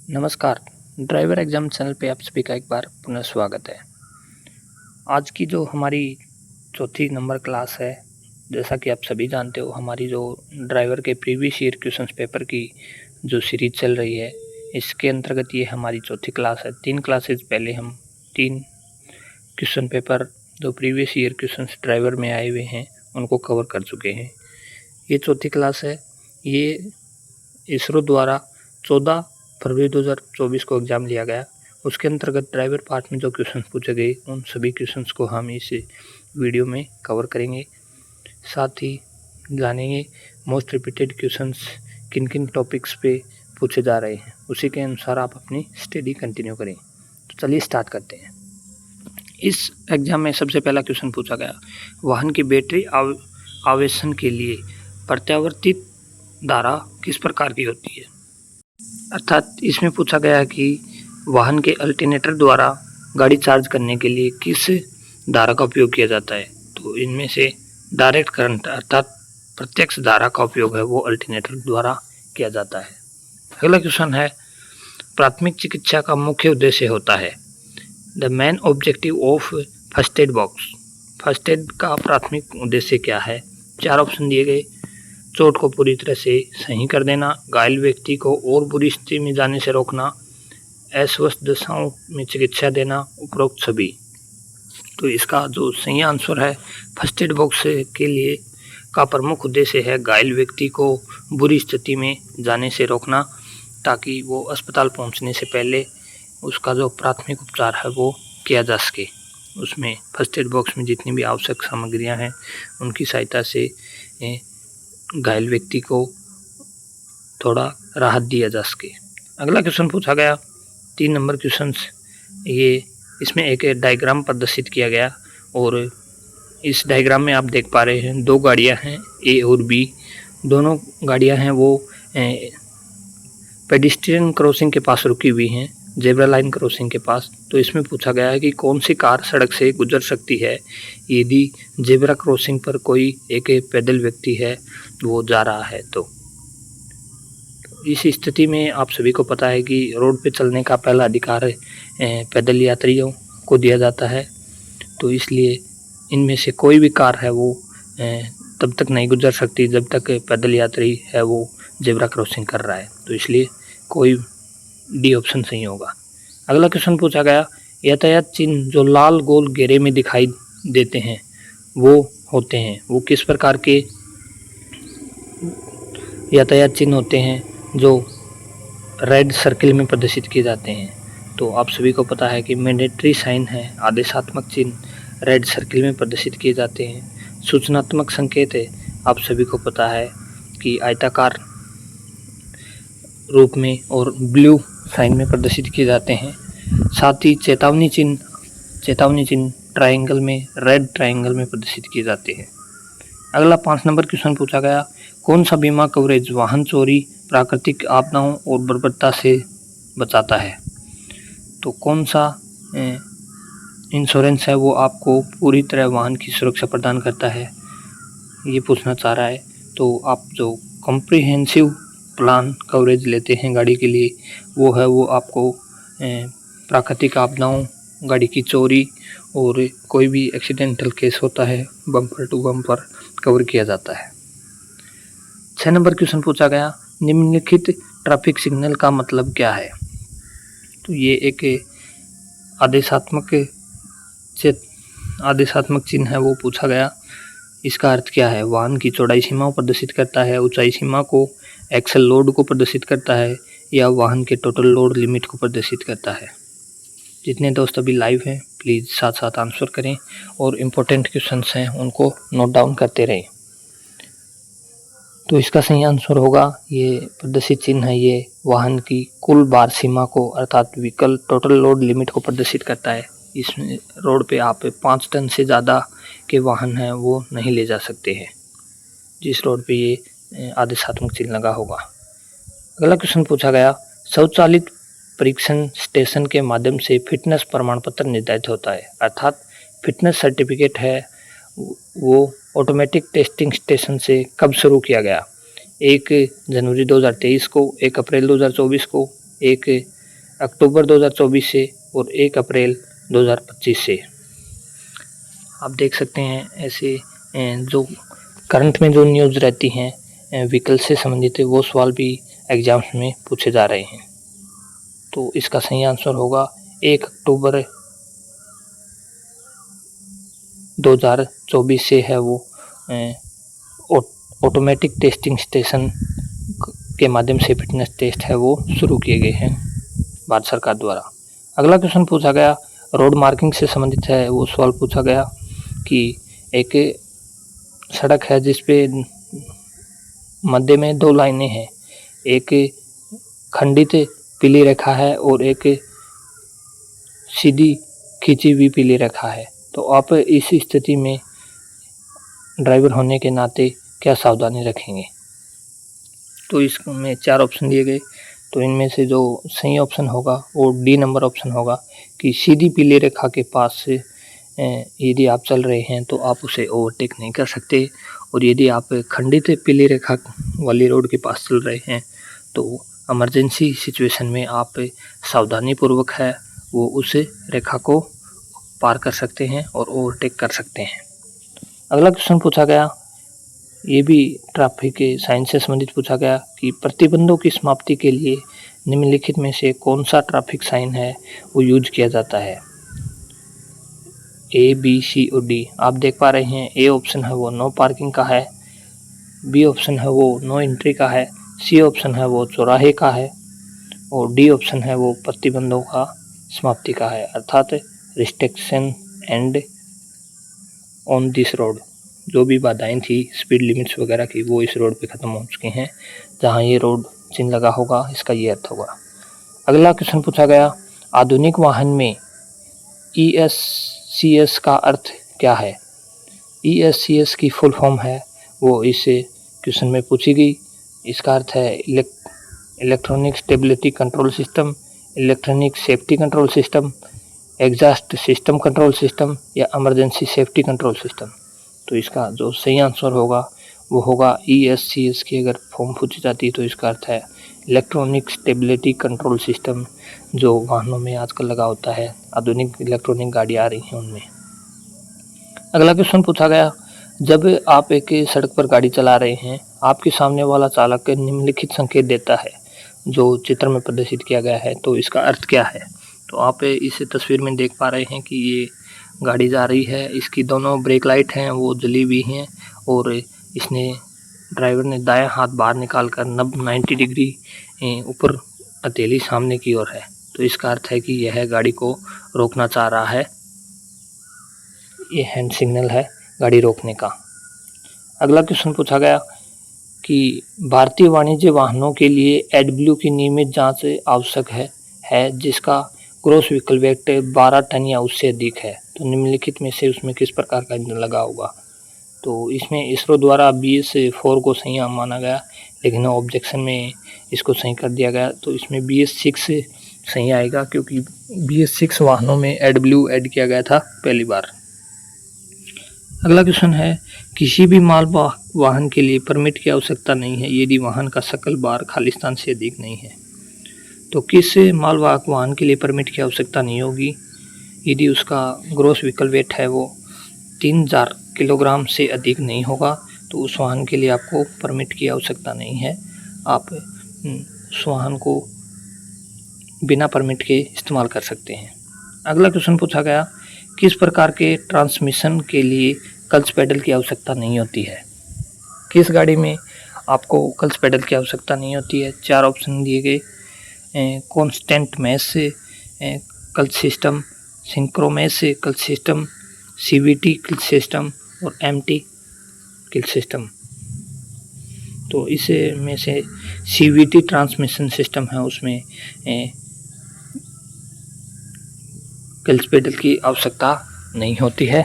नमस्कार। Driver exam channel पे आप सभी का एक बार पुनः स्वागत है। आज की जो हमारी चौथी नंबर क्लास है, जैसा कि आप सभी जानते हो, हमारी जो ड्राइवर के प्रीवियस ईयर क्वेश्चंस पेपर की जो सीरीज चल रही है, इसके अंतर्गत ये हमारी चौथी क्लास है। 3 क्लासेज पहले हम 3 क्वेश्चन पेपर जो प्रीवियस ईयर क्वेश्चंस ड्राइवर में आए हुए हैं उनको कवर कर चुके हैं। ये चौथी क्लास है। ये इसरो द्वारा 14 फरवरी 2024 को एग्ज़ाम लिया गया। उसके अंतर्गत ड्राइवर पार्ट में जो क्वेश्चंस पूछे गए उन सभी क्वेश्चंस को हम इस वीडियो में कवर करेंगे। साथ ही जानेंगे मोस्ट रिपीटेड क्वेश्चंस किन किन टॉपिक्स पे पूछे जा रहे हैं, उसी के अनुसार आप अपनी स्टडी कंटिन्यू करें। तो चलिए स्टार्ट करते हैं। इस एग्ज़ाम में सबसे पहला क्वेश्चन पूछा गया, वाहन की बैटरी आवेशन के लिए प्रत्यावर्तित धारा किस प्रकार की होती है। अर्थात इसमें पूछा गया कि वाहन के अल्टरनेटर द्वारा गाड़ी चार्ज करने के लिए किस धारा का उपयोग किया जाता है। तो इनमें से डायरेक्ट करंट अर्थात प्रत्यक्ष धारा का उपयोग है वो अल्टरनेटर द्वारा किया जाता है। अगला क्वेश्चन है, प्राथमिक चिकित्सा का मुख्य उद्देश्य होता है। The main objective of first aid box. First aid का प्राथमिक उद्देश्य क्या है। 4 ऑप्शन दिए गए। चोट को पूरी तरह से सही कर देना, घायल व्यक्ति को और बुरी स्थिति में जाने से रोकना, अस्वस्थ दशाओं में चिकित्सा देना, उपरोक्त सभी। तो इसका जो सही आंसर है, फर्स्ट एड बॉक्स के लिए का प्रमुख उद्देश्य है घायल व्यक्ति को बुरी स्थिति में जाने से रोकना, ताकि वो अस्पताल पहुंचने से पहले उसका जो प्राथमिक उपचार है वो किया जा सके। उसमें फर्स्ट एड बॉक्स में जितनी भी आवश्यक सामग्रियां हैं उनकी सहायता से घायल व्यक्ति को थोड़ा राहत दिया जा सके। अगला क्वेश्चन पूछा गया 3 नंबर क्वेश्चन, ये इसमें एक डायग्राम प्रदर्शित किया गया और इस डायग्राम में आप देख पा रहे हैं 2 गाड़ियां हैं ए और बी। दोनों गाड़ियां हैं वो पेडिस्ट्रियन क्रॉसिंग के पास रुकी हुई हैं, जेब्रा लाइन क्रॉसिंग के पास। तो इसमें पूछा गया है कि कौन सी कार सड़क से गुजर सकती है यदि जेब्रा क्रॉसिंग पर कोई एक पैदल व्यक्ति है वो जा रहा है। तो इस स्थिति में आप सभी को पता है कि रोड पे चलने का पहला अधिकार पैदल यात्रियों को दिया जाता है। तो इसलिए इनमें से कोई भी कार है वो तब तक नहीं गुजर सकती जब तक पैदल यात्री है वो जेब्रा क्रॉसिंग कर रहा है। तो इसलिए कोई डी ऑप्शन सही होगा। अगला क्वेश्चन पूछा गया, यातायात चिन्ह जो लाल गोल घेरे में दिखाई देते हैं वो होते हैं, वो किस प्रकार के यातायात चिन्ह होते हैं जो रेड सर्किल में प्रदर्शित किए जाते हैं। तो आप सभी को पता है कि मैंडेटरी साइन है, आदेशात्मक चिन्ह रेड सर्किल में प्रदर्शित किए जाते हैं। सूचनात्मक संकेत है, आप सभी को पता है कि आयताकार रूप में और ब्लू साइन में प्रदर्शित किए जाते हैं। साथ ही चेतावनी चिन्ह ट्रायंगल में, रेड ट्रायंगल में प्रदर्शित किए जाते हैं। अगला 5 नंबर क्वेश्चन पूछा गया, कौन सा बीमा कवरेज वाहन चोरी, प्राकृतिक आपदाओं और बर्बरता से बचाता है। तो कौन सा इंश्योरेंस है वो आपको पूरी तरह वाहन की सुरक्षा प्रदान करता है, ये पूछना चाह रहा है। तो आप जो कॉम्प्रिहेंसिव प्लान कवरेज लेते हैं गाड़ी के लिए वो आपको प्राकृतिक आपदाओं, गाड़ी की चोरी और कोई भी एक्सीडेंटल केस होता है बम्पर टू बम्पर कवर किया जाता है। 6 नंबर क्वेश्चन पूछा गया, निम्नलिखित ट्रैफिक सिग्नल का मतलब क्या है। तो ये एक आदेशात्मक चिन्ह है वो पूछा गया। इसका अर्थ क्या है, वाहन की चौड़ाई सीमा को प्रदर्शित करता है, ऊंचाई सीमा को, एक्सल लोड को प्रदर्शित करता है या वाहन के टोटल लोड लिमिट को प्रदर्शित करता है। जितने दोस्त अभी लाइव हैं प्लीज़ साथ साथ आंसर करें और इम्पोर्टेंट क्वेश्चंस हैं उनको नोट डाउन करते रहें। तो इसका सही आंसर होगा, ये प्रदर्शित चिन्ह है ये वाहन की कुल भार सीमा को अर्थात व्हीकल टोटल लोड लिमिट को प्रदर्शित करता है। इस रोड पे आप 5 टन से ज़्यादा के वाहन हैं वो नहीं ले जा सकते हैं जिस रोड पे ये आदेशात्मक चिन्ह लगा होगा। अगला क्वेश्चन पूछा गया, स्वचालित परीक्षण स्टेशन के माध्यम से फिटनेस प्रमाण पत्र निर्धारित होता है। अर्थात फिटनेस सर्टिफिकेट है वो ऑटोमेटिक टेस्टिंग स्टेशन से कब शुरू किया गया। 1 जनवरी 2023 को, 1 अप्रैल 2024 को, एक अक्टूबर 2024 से और 1 अप्रैल 2025 से। आप देख सकते हैं ऐसे जो करंट में जो न्यूज़ रहती हैं व्हीकल से संबंधित वो सवाल भी एग्जाम्स में पूछे जा रहे हैं। तो इसका सही आंसर होगा 1 अक्टूबर 2024 से है वो ऑटोमेटिक टेस्टिंग स्टेशन के माध्यम से फिटनेस टेस्ट है वो शुरू किए गए हैं भारत सरकार द्वारा। अगला क्वेश्चन पूछा गया रोड मार्किंग से संबंधित है। वो सवाल पूछा गया कि एक सड़क है जिस पे मध्य में 2 लाइनें हैं, एक खंडित पीली रेखा है और एक सीधी खींची हुई पीली रेखा है। तो आप इस स्थिति में ड्राइवर होने के नाते क्या सावधानी रखेंगे? तो इसमें 4 ऑप्शन दिए गए। तो इनमें से जो सही ऑप्शन होगा वो डी नंबर ऑप्शन होगा कि सीधी पीली रेखा के पास से यदि आप चल रहे हैं तो आप उसे ओवरटेक नहीं कर सकते, और यदि आप खंडित पीली रेखा वाली रोड के पास चल रहे हैं तो इमरजेंसी सिचुएशन में आप सावधानीपूर्वक है वो उस रेखा को पार कर सकते हैं और ओवरटेक कर सकते हैं। अगला क्वेश्चन पूछा गया, ये भी ट्रैफिक के साइन से संबंधित पूछा गया कि प्रतिबंधों की समाप्ति के लिए निम्नलिखित में से कौन सा ट्रैफिक साइन है वो यूज किया जाता है? ए, बी, सी और डी। आप देख पा रहे हैं ए ऑप्शन है वो नो पार्किंग का है, बी ऑप्शन है वो नो एंट्री का है, सी ऑप्शन है वो चौराहे का है और डी ऑप्शन है वो प्रतिबंधों का समाप्ति का है, अर्थात restriction and on this road. जो भी बाधाएं थी स्पीड लिमिट्स वगैरह की वो इस रोड पे ख़त्म हो चुकी हैं। जहां ये रोड चिन्ह लगा होगा इसका ये अर्थ होगा। अगला क्वेश्चन पूछा गया आधुनिक वाहन में ESCS का अर्थ क्या है? ESCS की फुल फॉर्म है वो इस क्वेश्चन में पूछी गई। इसका अर्थ है electronic stability control system, electronic safety control system, exhaust system control system या इमरजेंसी सेफ्टी कंट्रोल सिस्टम। तो इसका जो सही आंसर होगा वो होगा ESCS की अगर फॉर्म पूछी जाती है तो इसका अर्थ है इलेक्ट्रॉनिक स्टेबिलिटी कंट्रोल सिस्टम, जो वाहनों में आजकल लगा होता है। आधुनिक इलेक्ट्रॉनिक गाड़ी आ रही हैं उनमें। अगला क्वेश्चन पूछा गया जब आप एक सड़क पर गाड़ी चला रहे हैं आपके सामने वाला चालक निम्नलिखित संकेत देता है जो चित्र में प्रदर्शित किया गया है, तो इसका अर्थ क्या है? तो आप इस तस्वीर में देख पा रहे हैं कि ये गाड़ी जा रही है, इसकी दोनों ब्रेक लाइट हैं वो जली हुई हैं और इसने ड्राइवर ने दायां हाथ बाहर निकाल कर 90 डिग्री ऊपर हथेली सामने की ओर है। तो इसका अर्थ है कि यह गाड़ी को रोकना चाह रहा है। ये हैंड सिग्नल है गाड़ी रोकने का। अगला क्वेश्चन पूछा गया कि भारतीय वाणिज्य वाहनों के लिए AdBlue की नियमित जांच आवश्यक है जिसका ग्रॉस व्हीकल वेट 12 टन या उससे अधिक है। तो निम्नलिखित में से उसमें किस प्रकार का ईंधन लगा होगा? तो इसमें इसरो द्वारा BS4 को सही माना गया, लेकिन ऑब्जेक्शन में इसको सही कर दिया गया। तो इसमें BS6 सही आएगा क्योंकि BS6 वाहनों में AdBlue ऐड किया गया था पहली बार। अगला क्वेश्चन है किसी भी माल वाहन के लिए परमिट की आवश्यकता नहीं है यदि वाहन का सकल भार खालिस्तान से अधिक नहीं है। तो किस मालवाहक वाहन के लिए परमिट की आवश्यकता नहीं होगी यदि उसका ग्रॉस व्हीकल वेट है वो 3000 किलोग्राम से अधिक नहीं होगा, तो उस वाहन के लिए आपको परमिट की आवश्यकता नहीं है। आप उस वाहन को बिना परमिट के इस्तेमाल कर सकते हैं। अगला क्वेश्चन पूछा गया किस प्रकार के ट्रांसमिशन के लिए क्लच पेडल की आवश्यकता नहीं होती है? किस गाड़ी में आपको क्लच पेडल की आवश्यकता नहीं होती है? 4 ऑप्शन दिए गए constant mesh clutch system, synchromesh clutch system, CVT clutch system और MT क्लच सिस्टम। तो इसे में से CVT ट्रांसमिशन सिस्टम है उसमें क्लच पेडल की आवश्यकता नहीं होती है।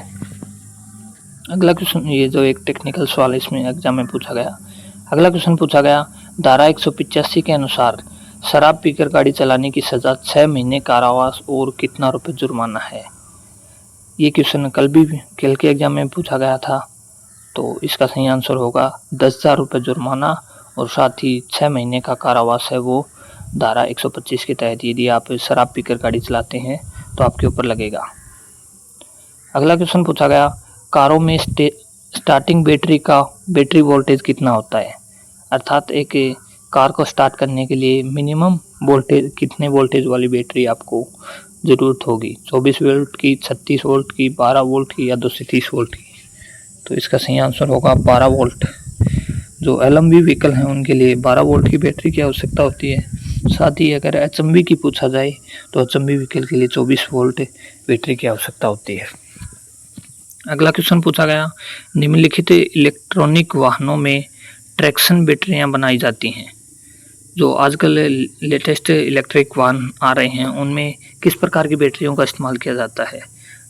अगला क्वेश्चन ये जो एक टेक्निकल सवाल इसमें एग्जाम में पूछा गया। अगला क्वेश्चन पूछा गया धारा 185 के अनुसार शराब पीकर गाड़ी चलाने की सज़ा 6 महीने कारावास और कितना रुपये जुर्माना है? ये क्वेश्चन कल के एग्जाम में पूछा गया था। तो इसका सही आंसर होगा 10,000 रुपये जुर्माना और साथ ही 6 महीने का कारावास है वो धारा 125 के तहत यदि आप शराब पीकर गाड़ी चलाते हैं तो आपके ऊपर लगेगा। अगला क्वेश्चन पूछा गया, कारों में स्टार्टिंग बैटरी वोल्टेज कितना होता है? अर्थात एक कार को स्टार्ट करने के लिए मिनिमम वोल्टेज कितने वोल्टेज वाली बैटरी आपको ज़रूरत होगी? 24 वोल्ट की, 36 वोल्ट की, 12 वोल्ट की या 230 वोल्ट की? तो इसका सही आंसर होगा 12 वोल्ट। जो LMV व्हीकल हैं उनके लिए 12 वोल्ट की बैटरी की आवश्यकता होती है। साथ ही अगर HMV की पूछा जाए तो HMV व्हीकल के लिए 24 वोल्ट बैटरी की आवश्यकता होती है। अगला क्वेश्चन पूछा गया, निम्नलिखित इलेक्ट्रॉनिक वाहनों में ट्रैक्शन बैटरियां बनाई जाती हैं। जो आजकल लेटेस्ट इलेक्ट्रिक वाहन आ रहे हैं उनमें किस प्रकार की बैटरियों का इस्तेमाल किया जाता है?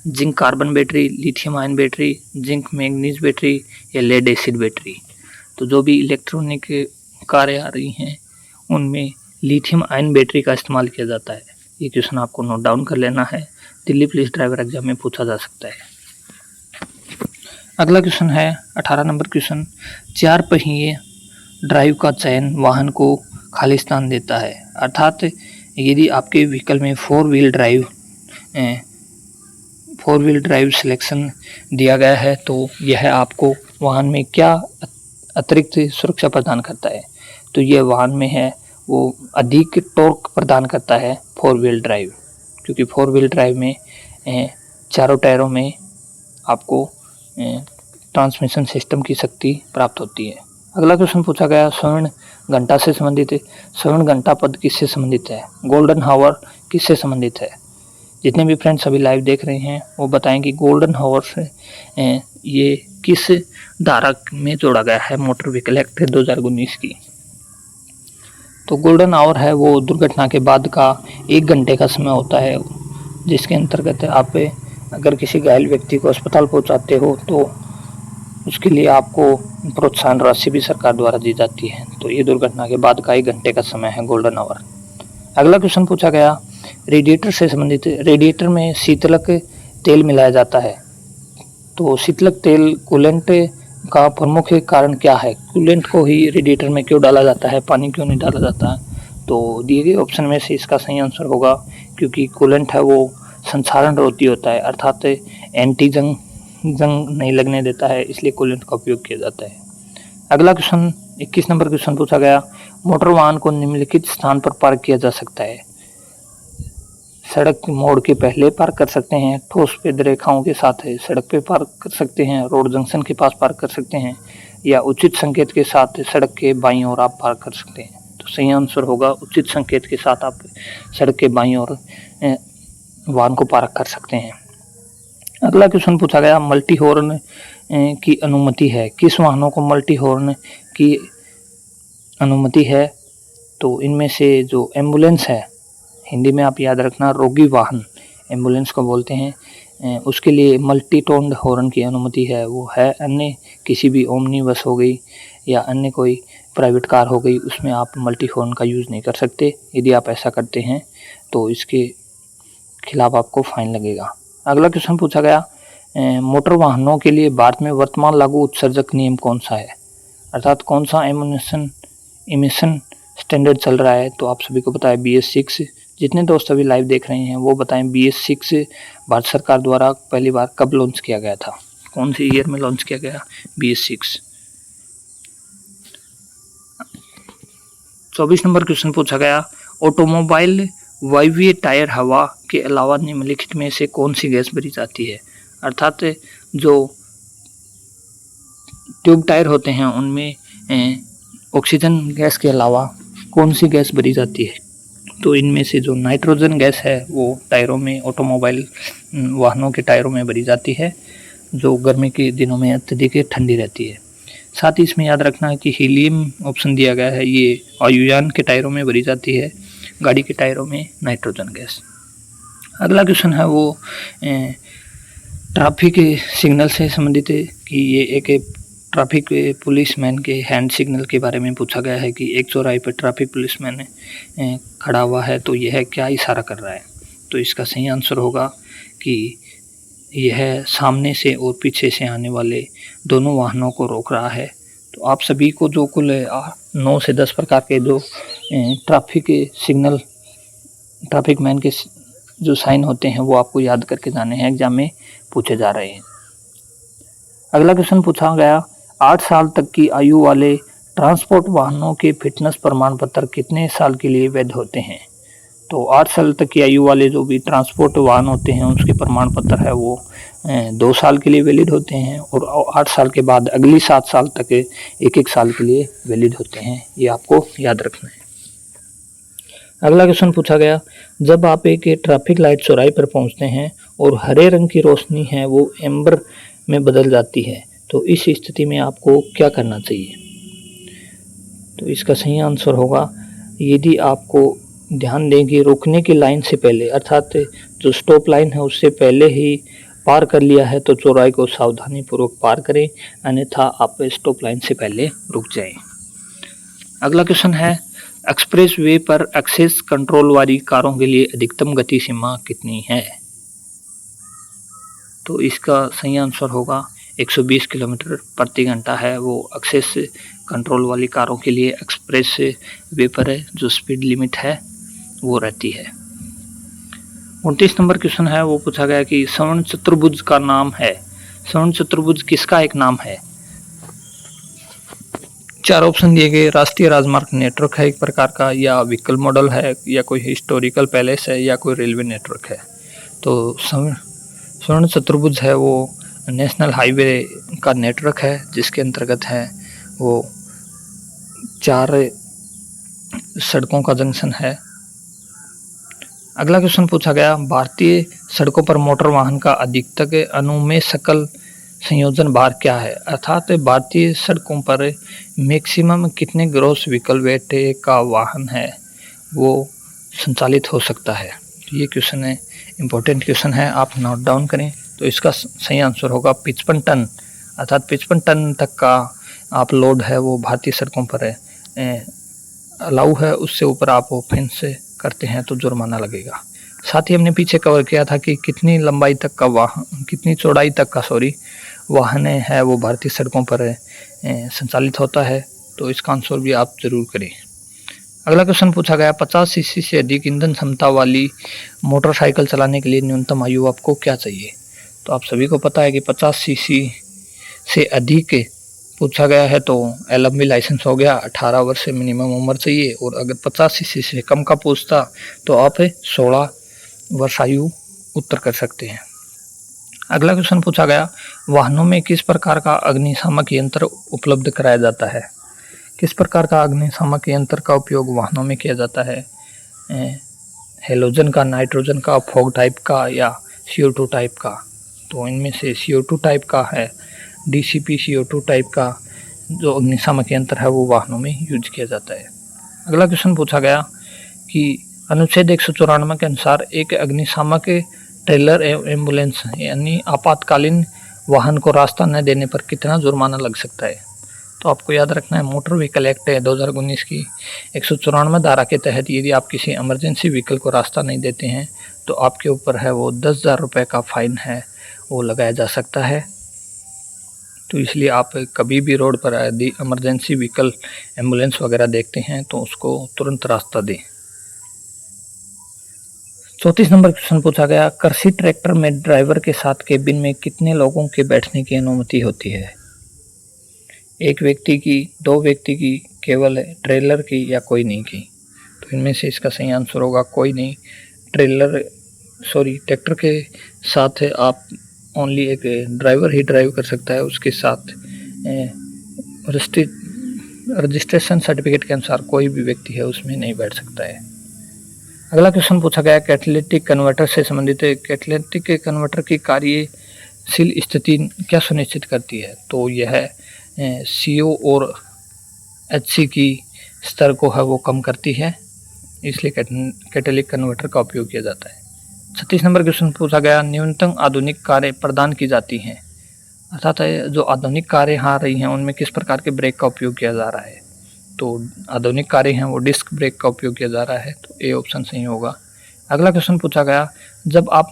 Zinc carbon battery, lithium ion battery, zinc manganese battery या लेड एसिड बैटरी? तो जो भी इलेक्ट्रॉनिक कारें आ रही हैं उनमें लिथियम आयन बैटरी का इस्तेमाल किया जाता है। ये क्वेश्चन आपको नोट डाउन कर लेना है, दिल्ली पुलिस ड्राइवर एग्जाम में पूछा जा सकता है। अगला क्वेश्चन है 18 नंबर क्वेश्चन, 4 पहिए ड्राइव का चयन वाहन को खालिस्तान देता है। अर्थात यदि आपके व्हीकल में 4 व्हील ड्राइव सिलेक्शन दिया गया है तो यह आपको वाहन में क्या अतिरिक्त सुरक्षा प्रदान करता है? तो यह वाहन में है वो अधिक टॉर्क प्रदान करता है 4 व्हील ड्राइव, क्योंकि 4 व्हील ड्राइव में चारों टायरों में आपको ट्रांसमिशन सिस्टम की शक्ति प्राप्त होती है। अगला क्वेश्चन पूछा गया, स्वर्ण घंटा से संबंधित स्वर्ण घंटा पद किससे संबंधित है? गोल्डन हावर किससे संबंधित है? जितने भी फ्रेंड्स अभी लाइव देख रहे हैं वो बताएं कि गोल्डन हावर से ये किस धारा में जोड़ा गया है मोटर व्हीकल एक्ट 2019 की? तो गोल्डन आवर है वो दुर्घटना के बाद का 1 घंटे का समय होता है, जिसके अंतर्गत आप अगर किसी घायल व्यक्ति को अस्पताल पहुंचाते हो तो उसके लिए आपको प्रोत्साहन राशि भी सरकार द्वारा दी जाती है। तो ये दुर्घटना के बाद का 1 घंटे का समय है गोल्डन आवर। अगला क्वेश्चन पूछा गया, रेडिएटर से संबंधित, रेडिएटर में शीतलक तेल मिलाया जाता है तो शीतलक तेल कूलेंट का प्रमुख कारण क्या है? कूलेंट को ही रेडिएटर में क्यों डाला जाता है, पानी क्यों नहीं डाला जाता? तो दिए गए ऑप्शन में से इसका सही आंसर होगा क्योंकि कूलेंट है वो संक्षारण रोधी होता है, अर्थात एंटी जंग नहीं लगने देता है, इसलिए कूलेंट का उपयोग किया जाता है। अगला क्वेश्चन 21 नंबर क्वेश्चन पूछा गया, मोटर वाहन को निम्नलिखित स्थान पर पार्क किया जा सकता है? सड़क मोड़ के पहले पार्क कर सकते हैं, ठोस पेद रेखाओं के साथ सड़क पे पार्क कर सकते हैं, रोड जंक्शन के पास पार्क कर सकते हैं या उचित संकेत के साथ सड़क के बाईं ओर आप पार्क कर सकते हैं। तो सही आंसर होगा उचित संकेत के साथ आप सड़क के बाईं ओर वाहन को पार्क कर सकते हैं। अगला क्वेश्चन पूछा गया, मल्टी हॉर्न की अनुमति है, किस वाहनों को मल्टी हॉर्न की अनुमति है? तो इनमें से जो एम्बुलेंस है, हिंदी में आप याद रखना रोगी वाहन एम्बुलेंस को बोलते हैं, उसके लिए मल्टी टोन्ड हॉर्न की अनुमति है वो है। अन्य किसी भी ओमनी बस हो गई या अन्य कोई प्राइवेट कार हो गई उसमें आप मल्टी हॉर्न का यूज़ नहीं कर सकते। यदि आप ऐसा करते हैं तो इसके खिलाफ आपको फाइन लगेगा। अगला क्वेश्चन पूछा गया, मोटर वाहनों के लिए भारत में वर्तमान लागू उत्सर्जक नियम कौन सा है? अर्थात कौन सा एमिशन स्टैंडर्ड चल रहा है? तो आप सभी को पता है BS6। जितने दोस्त अभी लाइव देख रहे हैं वो बताएं BS6 भारत सरकार द्वारा पहली बार कब लॉन्च किया गया था, कौन सी ईयर में लॉन्च किया गया BS6? 24 नंबर क्वेश्चन पूछा गया, ऑटोमोबाइल वायवीय टायर हवा के अलावा निम्नलिखित में से कौन सी गैस भरी जाती है? अर्थात जो ट्यूब टायर होते हैं उनमें ऑक्सीजन गैस के अलावा कौन सी गैस भरी जाती है? तो इनमें से जो नाइट्रोजन गैस है वो टायरों में, ऑटोमोबाइल वाहनों के टायरों में भरी जाती है, जो गर्मी के दिनों में अत्यधिक ठंडी रहती है। साथ ही इसमें याद रखना है कि हीलियम ऑप्शन दिया गया है, ये वायुयान के टायरों में भरी जाती है, गाड़ी के टायरों में नाइट्रोजन गैस। अगला क्वेश्चन है वो ट्रैफिक सिग्नल से संबंधित है कि ये एक ट्रैफिक पुलिसमैन के हैंड सिग्नल के बारे में पूछा गया है कि एक चौराहे पर ट्रैफिक पुलिसमैन खड़ा हुआ है तो यह क्या इशारा कर रहा है? तो इसका सही आंसर होगा कि यह सामने से और पीछे से आने वाले दोनों वाहनों को रोक रहा है। तो आप सभी को जो कुल 9 से 10 प्रकार के जो ट्रैफिक सिग्नल, ट्रैफिक मैन के जो साइन होते हैं वो आपको याद करके जाने हैं, एग्जाम में पूछे जा रहे हैं। अगला क्वेश्चन पूछा गया, 8 साल तक की आयु वाले ट्रांसपोर्ट वाहनों के फिटनेस प्रमाण पत्र कितने साल के लिए वैध होते हैं? तो 8 साल तक की आयु वाले जो भी ट्रांसपोर्ट वाहन होते हैं उसके प्रमाण पत्र है वो 2 साल के लिए वैलिड होते हैं, और 8 साल के बाद अगली 7 साल तक 1-1 साल के लिए वैलिड होते हैं। ये आपको याद रखना है। अगला क्वेश्चन पूछा गया, जब आप एक ट्रैफिक लाइट चौराहे पर पहुंचते हैं और हरे रंग की रोशनी है वो एम्बर में बदल जाती है, तो इस स्थिति में आपको क्या करना चाहिए? तो इसका सही आंसर होगा, यदि आपको ध्यान दें कि रोकने की लाइन से पहले, अर्थात जो स्टॉप लाइन है उससे पहले ही पार कर लिया है तो चौराहे को सावधानी पूर्वक पार करें, अन्यथा आप स्टॉप लाइन से पहले रुक जाएं। अगला क्वेश्चन है, एक्सप्रेस वे पर एक्सेस कंट्रोल वाली कारों के लिए अधिकतम गति सीमा कितनी है? तो इसका सही आंसर होगा 120 किलोमीटर प्रति घंटा है वो एक्सेस कंट्रोल वाली कारों के लिए एक्सप्रेस वे पर जो स्पीड लिमिट है वो रहती है। 29 नंबर क्वेश्चन है वो पूछा गया कि स्वर्ण चतुर्भुज का नाम है, स्वर्ण चतुर्भुज किसका एक नाम है? 4 ऑप्शन दिए गए, राष्ट्रीय राजमार्ग नेटवर्क है एक प्रकार का, या व्हीकल मॉडल है, या कोई हिस्टोरिकल पैलेस है, या कोई रेलवे नेटवर्क है। तो स्वर्ण चतुर्भुज है वो नेशनल हाईवे का नेटवर्क है जिसके अंतर्गत है वो 4 सड़कों का जंक्शन है। अगला क्वेश्चन पूछा गया, भारतीय सड़कों पर मोटर वाहन का अधिकतम अनुमेय सकल संयोजन भार क्या है? अर्थात भारतीय सड़कों पर मैक्सिमम कितने ग्रॉस व्हीकल वेट का वाहन है वो संचालित हो सकता है? ये क्वेश्चन है, इम्पोर्टेंट क्वेश्चन है, आप नोट डाउन करें। तो इसका सही आंसर होगा 55 टन, अर्थात 55 टन तक का आप लोड है वो भारतीय सड़कों पर अलाउ है, उससे ऊपर आप ऑफेंस करते हैं तो जुर्माना लगेगा। साथ ही हमने पीछे कवर किया था कि कितनी लंबाई तक का वाहन, कितनी चौड़ाई तक का वाहन है वो भारतीय सड़कों पर संचालित होता है, तो इसका आंसर भी आप जरूर करें। अगला क्वेश्चन पूछा गया, 50 सीसी से अधिक ईंधन क्षमता वाली मोटरसाइकिल चलाने के लिए न्यूनतम आयु आपको क्या चाहिए? तो आप सभी को पता है कि 50 सीसी से अधिक पूछा गया है तो LMV लाइसेंस हो गया, 18 वर्ष से मिनिमम उम्र चाहिए, और अगर 50 सीसी से कम का पूछता तो आप 16 वर्ष आयु उत्तर कर सकते हैं। अगला क्वेश्चन पूछा गया, वाहनों में किस प्रकार का अग्निशामक यंत्र उपलब्ध कराया जाता है? किस प्रकार का अग्निशामक यंत्र का उपयोग वाहनों में किया जाता है? हेलोजन का, नाइट्रोजन का, फॉग टाइप का, या CO2 टाइप का? तो इनमें से CO2 टाइप का है, DCP CO2 टाइप का जो अग्निशामक यंत्र है वो वाहनों में यूज किया जाता है। अगला क्वेश्चन पूछा गया कि अनुच्छेद 194 के अनुसार एक अग्निशामक ट्रेलर एवं एम्बुलेंस यानी आपातकालीन वाहन को रास्ता न देने पर कितना जुर्माना लग सकता है? तो आपको याद रखना है, मोटर व्हीकल एक्ट 2019 की 194 धारा के तहत यदि आप किसी इमरजेंसी व्हीकल को रास्ता नहीं देते हैं तो आपके ऊपर है वो 10,000 रुपये का फाइन है वो लगाया जा सकता है। तो इसलिए आप कभी भी रोड पर यदि इमरजेंसी व्हीकल, एम्बुलेंस वगैरह देखते हैं तो उसको तुरंत रास्ता दें। 34 नंबर क्वेश्चन पूछा गया, कृषि ट्रैक्टर में ड्राइवर के साथ केबिन में कितने लोगों के बैठने की अनुमति होती है? 1 व्यक्ति की, 2 व्यक्ति की, केवल ट्रेलर की, या कोई नहीं की? तो इनमें से इसका सही आंसर होगा कोई नहीं। ट्रैक्टर के साथ आप ओनली एक ड्राइवर ही ड्राइव कर सकता है, उसके साथ रजिस्ट्रेशन सर्टिफिकेट के अनुसार कोई भी व्यक्ति है उसमें नहीं बैठ सकता है। अगला क्वेश्चन पूछा गया, कैटालिटिक कन्वर्टर से संबंधित कैटालिटिक कन्वर्टर की कार्यशील स्थिति क्या सुनिश्चित करती है? तो यह CO और HC की स्तर को है वो कम करती है, इसलिए कैटालिटिक कन्वर्टर का उपयोग किया जाता है। 36 नंबर क्वेश्चन पूछा गया, न्यूनतम आधुनिक कारें प्रदान की जाती हैं, अर्थात जो आधुनिक कारें आ रही हैं उनमें किस प्रकार के ब्रेक का उपयोग किया जा रहा है? तो आधुनिक कारें हैं वो डिस्क ब्रेक का उपयोग किया जा रहा है, तो ए ऑप्शन सही होगा। अगला क्वेश्चन पूछा गया, जब आप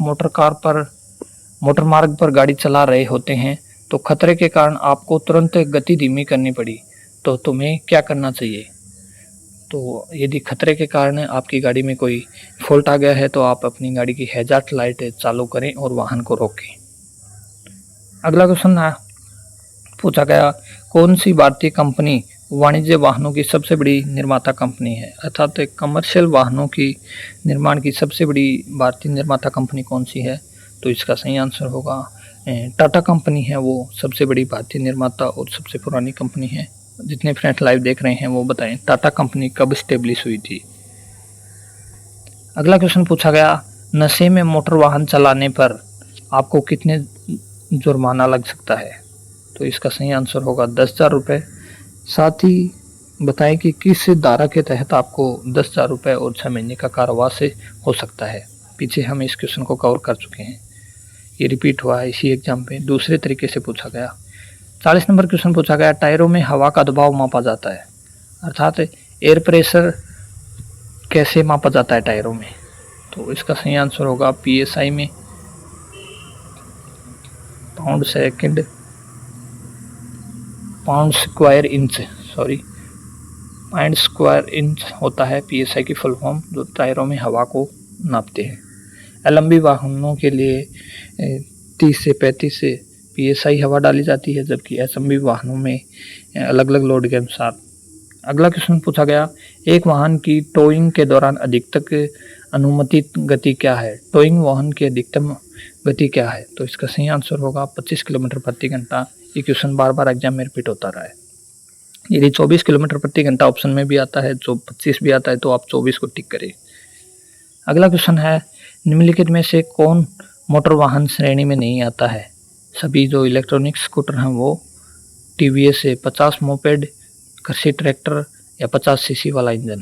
मोटर मार्ग पर गाड़ी चला रहे होते हैं तो खतरे के कारण आपको तुरंत गति धीमी करनी पड़ी, तो तुम्हें क्या करना चाहिए? तो यदि खतरे के कारण आपकी गाड़ी में कोई फॉल्ट आ गया है तो आप अपनी गाड़ी की हैजार्ड लाइट चालू करें और वाहन को रोकें। अगला क्वेश्चन पूछा गया, कौन सी भारतीय कंपनी वाणिज्य वाहनों की सबसे बड़ी निर्माता कंपनी है, अर्थात कमर्शियल वाहनों की निर्माण की सबसे बड़ी भारतीय निर्माता कंपनी कौन सी है? तो इसका सही आंसर होगा टाटा कंपनी है, वो सबसे बड़ी भारतीय निर्माता और सबसे पुरानी कंपनी है। जितने फ्रेंड्स लाइव देख रहे हैं वो बताएं टाटा कंपनी कब स्टेब्लिश हुई थी। अगला क्वेश्चन पूछा गया, नशे में मोटर वाहन चलाने पर आपको कितने जुर्माना लग सकता है? तो इसका सही आंसर होगा 10,000 रुपये। साथ ही बताएं कि किस धारा के तहत आपको 10,000 रुपये और 6 महीने का कारावास हो सकता है। पीछे हम इस क्वेश्चन को कवर कर चुके हैं, ये रिपीट हुआ है इसी एग्जाम पे, दूसरे तरीके से पूछा गया। 40 नंबर क्वेश्चन पूछा गया, टायरों में हवा का दबाव मापा जाता है, अर्थात एयर प्रेशर कैसे मापा जाता है टायरों में? तो इसका सही आंसर होगा PSI में, पाउंड स्क्वायर इंच होता है PSI की फुल फॉर्म, जो टायरों में हवा को नापते हैं। लंबी वाहनों के लिए 30 से 35 से PSI हवा डाली जाती है, जबकि SMB वाहनों में अलग अलग लोड के अनुसार। अगला क्वेश्चन पूछा गया, एक वाहन की टोइंग के दौरान अधिकतम अनुमतित गति क्या है? टोइंग वाहन की अधिकतम गति क्या है? तो इसका सही आंसर होगा 25 किलोमीटर प्रति घंटा। ये क्वेश्चन बार बार एग्जाम में रिपीट होता रहा है। यदि 24 किलोमीटर प्रति घंटा ऑप्शन में भी आता है, जो 25 भी आता है, तो आप 24 को टिक करें। अगला क्वेश्चन है, निम्नलिखित में से कौन मोटर वाहन श्रेणी में नहीं आता है? सभी जो इलेक्ट्रॉनिक स्कूटर हैं वो TVS से 50 मोपेड, कृषि ट्रैक्टर या 50 सीसी वाला इंजन।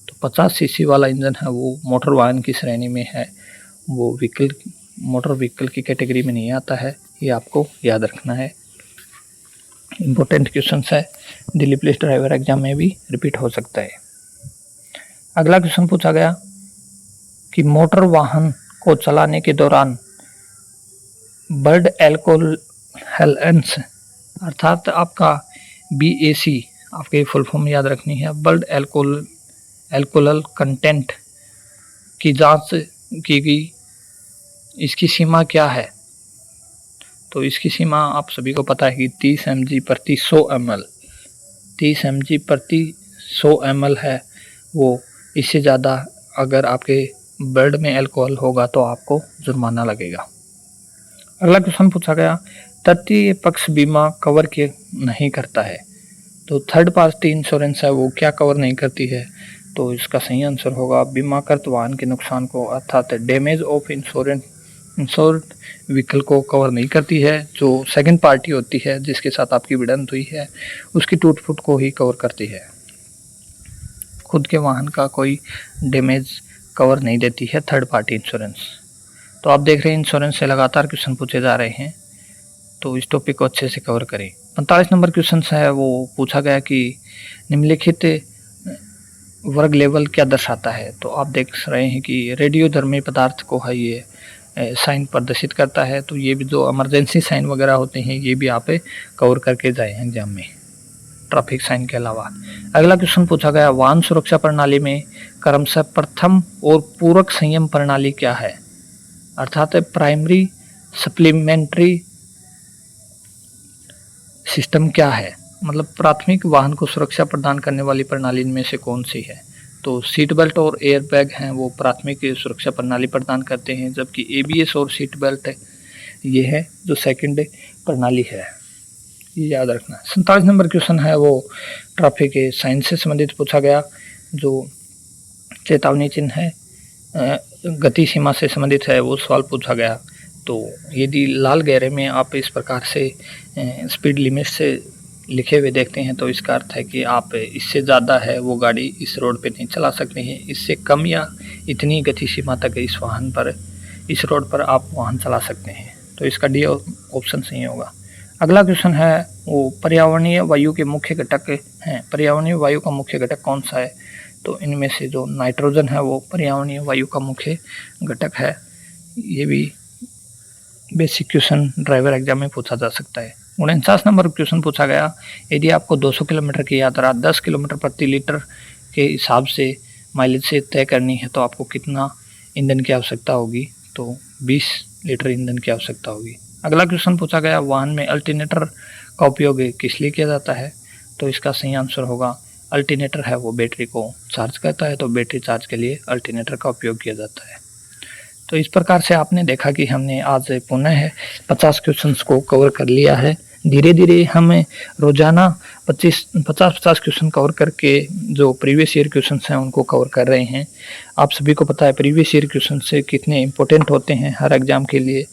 तो 50 सीसी वाला इंजन है वो मोटर वाहन की श्रेणी में है, वो मोटर व्हीकल की कैटेगरी में नहीं आता है, ये आपको याद रखना है। इम्पोर्टेंट क्वेश्चन है, दिल्ली पुलिस ड्राइवर एग्जाम में भी रिपीट हो सकता है। अगला क्वेश्चन पूछा गया कि मोटर वाहन को चलाने के दौरान ब्लड एल्कोहलेंस, अर्थात आपका BAC, आपके फुल फॉर्म याद रखनी है, ब्लड एल्कोहल कंटेंट की जांच की गई, इसकी सीमा क्या है? तो इसकी सीमा आप सभी को पता है कि 30 mg प्रति 100 ml, 30 mg प्रति 100 ml है वो। इससे ज़्यादा अगर आपके ब्लड में अल्कोहल होगा तो आपको जुर्माना लगेगा। अगला क्वेश्चन पूछा गया, तृतीय पक्ष बीमा कवर नहीं करता है, तो थर्ड पार्टी इंश्योरेंस है वो क्या कवर नहीं करती है? तो इसका सही आंसर होगा बीमाकृत वाहन के नुकसान को, अर्थात डैमेज ऑफ इंश्योर्ड व्हीकल को कवर नहीं करती है। जो सेकंड पार्टी होती है जिसके साथ आपकी भिड़ंत हुई है, उसकी टूट फूट को ही कवर करती है, खुद के वाहन का कोई डैमेज कवर नहीं देती है थर्ड पार्टी इंश्योरेंस। तो आप देख रहे हैं इंश्योरेंस से लगातार क्वेश्चन पूछे जा रहे हैं, तो इस टॉपिक को अच्छे से कवर करें। 45 नंबर क्वेश्चन है वो पूछा गया कि निम्नलिखित वर्ग लेवल क्या दर्शाता है? तो आप देख रहे हैं कि रेडियोधर्मी पदार्थ को है ये साइन प्रदर्शित करता है, तो ये भी जो इमरजेंसी साइन वगैरह होते हैं ये भी आप कवर करके जाए एग्जाम में, ट्रैफिक साइन के अलावा। अगला क्वेश्चन पूछा गया, वाहन सुरक्षा प्रणाली में क्रमशः प्रथम और पूरक संयम प्रणाली क्या है? अर्थात प्राइमरी सप्लीमेंट्री सिस्टम क्या है, मतलब प्राथमिक वाहन को सुरक्षा प्रदान करने वाली प्रणाली इनमें से कौन सी है? तो सीट बेल्ट और एयर बैग हैं वो प्राथमिक सुरक्षा प्रणाली प्रदान करते हैं, जबकि ABS और सीट बेल्ट ये है जो सेकंड प्रणाली है, ये याद रखना। 47 नंबर क्वेश्चन है वो ट्रैफिक साइन से संबंधित पूछा गया, जो चेतावनी चिन्ह है गति सीमा से संबंधित है वो सवाल पूछा गया। तो यदि लाल घेरे में आप इस प्रकार से स्पीड लिमिट से लिखे हुए देखते हैं तो इसका अर्थ है कि आप इससे ज़्यादा है वो गाड़ी इस रोड पे नहीं चला सकते हैं, इससे कम या इतनी गति सीमा तक इस रोड पर आप वाहन चला सकते हैं। तो इसका डी ऑप्शन सही होगा। अगला क्वेश्चन है वो पर्यावरणीय वायु के मुख्य घटक हैं। पर्यावरणीय वायु का मुख्य घटक कौन सा है? तो इनमें से जो नाइट्रोजन है वो पर्यावरणीय वायु का मुख्य घटक है। ये भी बेसिक क्वेश्चन ड्राइवर एग्जाम में पूछा जा सकता है। 49 नंबर क्वेश्चन पूछा गया, यदि आपको 200 किलोमीटर की यात्रा 10 किलोमीटर प्रति लीटर के हिसाब से माइलेज से तय करनी है तो आपको कितना ईंधन की आवश्यकता होगी, तो 20 लीटर ईंधन की आवश्यकता होगी। अगला क्वेश्चन पूछा गया, वाहन में अल्टरनेटर का उपयोग किस लिए किया जाता है, तो इसका सही आंसर होगा अल्टरनेटर है वो बैटरी को चार्ज करता है, तो बैटरी चार्ज के लिए अल्टरनेटर का उपयोग किया जाता है। तो इस प्रकार से आपने देखा कि हमने आज पुनः 50 क्वेश्चंस को कवर कर लिया है। धीरे धीरे हमें रोजाना 50 क्वेश्चन कवर करके जो प्रीवियस ईयर क्वेश्चंस हैं उनको कवर कर रहे हैं। आप सभी को पता है प्रीवियस ईयर क्वेश्चन से कितने इम्पोर्टेंट होते हैं हर एग्जाम के लिए।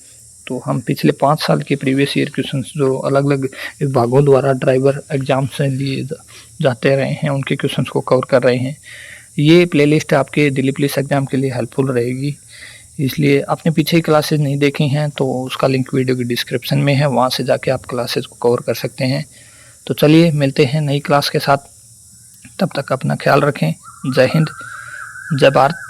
तो हम पिछले 5 साल के प्रीवियस ईयर क्वेश्चंस जो अलग अलग विभागों द्वारा ड्राइवर एग्जाम से लिए जाते रहे हैं उनके क्वेश्चंस को कवर कर रहे हैं। ये प्लेलिस्ट आपके दिल्ली पुलिस एग्जाम के लिए हेल्पफुल रहेगी, इसलिए आपने पीछे ही क्लासेस नहीं देखी हैं तो उसका लिंक वीडियो की डिस्क्रिप्शन में है, वहाँ से जाके आप क्लासेस को कवर कर सकते हैं। तो चलिए मिलते हैं नई क्लास के साथ, तब तक अपना ख्याल रखें। जय हिंद, जय भारत।